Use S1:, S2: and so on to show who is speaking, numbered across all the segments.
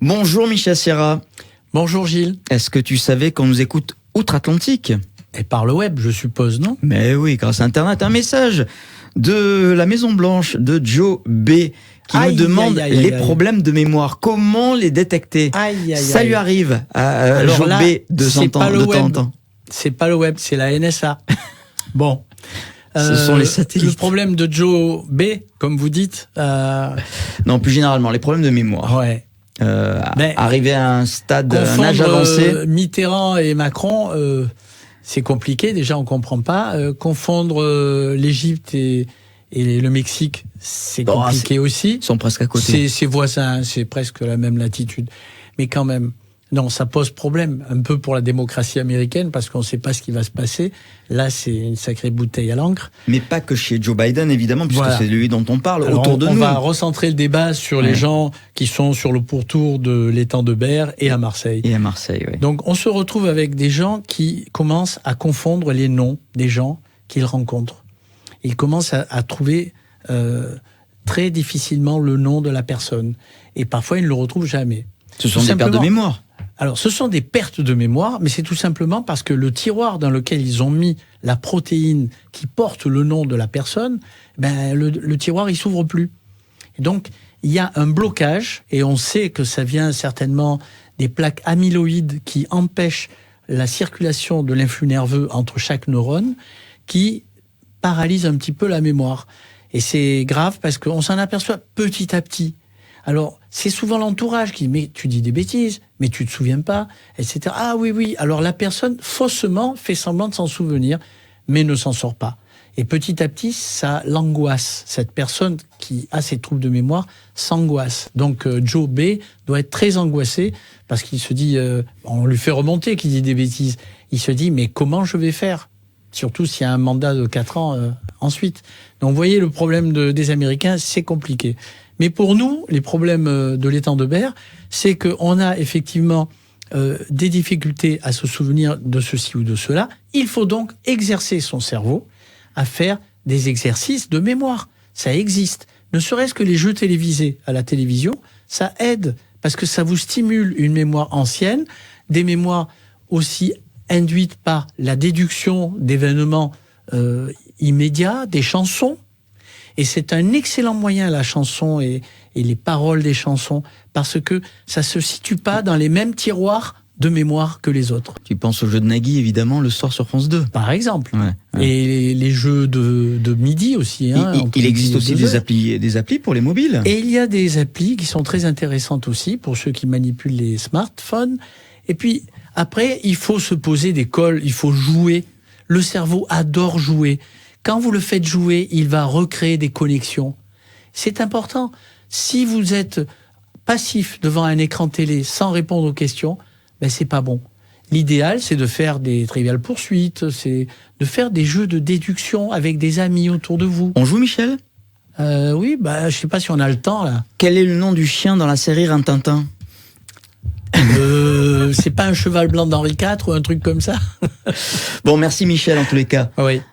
S1: Bonjour Michel Sierra.
S2: Bonjour Gilles.
S1: Est-ce que tu savais qu'on nous écoute outre-Atlantique ?
S2: Et par le web, je suppose, non ?
S1: Mais oui, grâce à Internet. Un message de la Maison Blanche de Joe B. qui nous demande les problèmes de mémoire. Comment les détecter ? Ça lui arrive à Joe B de temps en temps.
S2: C'est pas le web, c'est la NSA. Bon.
S1: Ce sont les satellites.
S2: Le problème de Joe B, comme vous dites.
S1: Non, plus généralement, les problèmes de mémoire.
S2: Ouais.
S1: Arriver à un stade, un âge avancé.
S2: Mitterrand et Macron, c'est compliqué. Déjà, on comprend pas. Confondre l'Égypte et le Mexique, c'est compliqué aussi.
S1: Ils sont presque à côté.
S2: C'est voisins, c'est presque la même latitude. Mais quand même, non, ça pose problème un peu pour la démocratie américaine parce qu'on ne sait pas ce qui va se passer. Là, c'est une sacrée bouteille à l'encre.
S1: Mais pas que chez Joe Biden, évidemment, puisque c'est lui dont on parle.
S2: Alors
S1: autour de nous.
S2: On va recentrer le débat sur les gens qui sont sur le pourtour de l'étang de Berre et à Marseille.
S1: Et à Marseille, oui.
S2: Donc, on se retrouve avec des gens qui commencent à confondre les noms des gens qu'ils rencontrent. Ils commencent à trouver très difficilement le nom de la personne. Et parfois, ils ne le retrouvent jamais.
S1: Ce sont des pertes de mémoire.
S2: Alors, ce sont des pertes de mémoire, mais c'est tout simplement parce que le tiroir dans lequel ils ont mis la protéine qui porte le nom de la personne, le tiroir, il s'ouvre plus. Et donc, il y a un blocage, et on sait que ça vient certainement des plaques amyloïdes qui empêchent la circulation de l'influx nerveux entre chaque neurone, qui paralyse un petit peu la mémoire. Et c'est grave parce qu'on s'en aperçoit petit à petit. Alors, c'est souvent l'entourage qui dit « mais tu dis des bêtises, mais tu te souviens pas », etc. Ah oui. Alors la personne, faussement, fait semblant de s'en souvenir, mais ne s'en sort pas. Et petit à petit, ça l'angoisse. Cette personne qui a ces troubles de mémoire s'angoisse. Donc Joe B doit être très angoissé parce qu'il se dit, on lui fait remonter qu'il dit des bêtises. Il se dit « mais comment je vais faire ?» Surtout s'il y a un mandat de 4 ans ensuite. Donc vous voyez, le problème des Américains, c'est compliqué. Mais pour nous, les problèmes de l'étang de Berre, c'est qu'on a effectivement des difficultés à se souvenir de ceci ou de cela. Il faut donc exercer son cerveau à faire des exercices de mémoire. Ça existe. Ne serait-ce que les jeux télévisés à la télévision, ça aide parce que ça vous stimule une mémoire ancienne, des mémoires aussi induites par la déduction d'événements immédiats, des chansons. Et c'est un excellent moyen, la chanson et les paroles des chansons, parce que ça se situe pas dans les mêmes tiroirs de mémoire que les autres.
S1: Tu penses au jeu de Nagui, évidemment, le soir sur France 2.
S2: Par exemple.
S1: Ouais.
S2: Et les jeux de midi aussi.
S1: Il existe aussi des applis pour les mobiles.
S2: Et il y a des applis qui sont très intéressantes aussi pour ceux qui manipulent les smartphones. Et puis, après, il faut se poser des cols, il faut jouer. Le cerveau adore jouer. Quand vous le faites jouer, il va recréer des connexions. C'est important. Si vous êtes passif devant un écran télé sans répondre aux questions, c'est pas bon. L'idéal, c'est de faire des trivial poursuites, c'est de faire des jeux de déduction avec des amis autour de vous.
S1: On joue, Michel ?
S2: Oui, je sais pas si on a le temps, là.
S1: Quel est le nom du chien dans la série Rintintin ?
S2: C'est pas un cheval blanc d'Henri IV ou un truc comme ça.
S1: Bon, merci Michel en tous les cas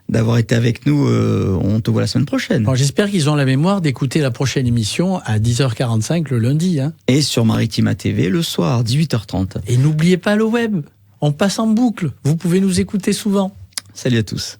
S1: d'avoir été avec nous. On te voit la semaine prochaine.
S2: Bon, j'espère qu'ils ont la mémoire d'écouter la prochaine émission à 10h45 le lundi.
S1: Et sur Maritima TV le soir, 18h30.
S2: Et n'oubliez pas le web, on passe en boucle. Vous pouvez nous écouter souvent.
S1: Salut à tous.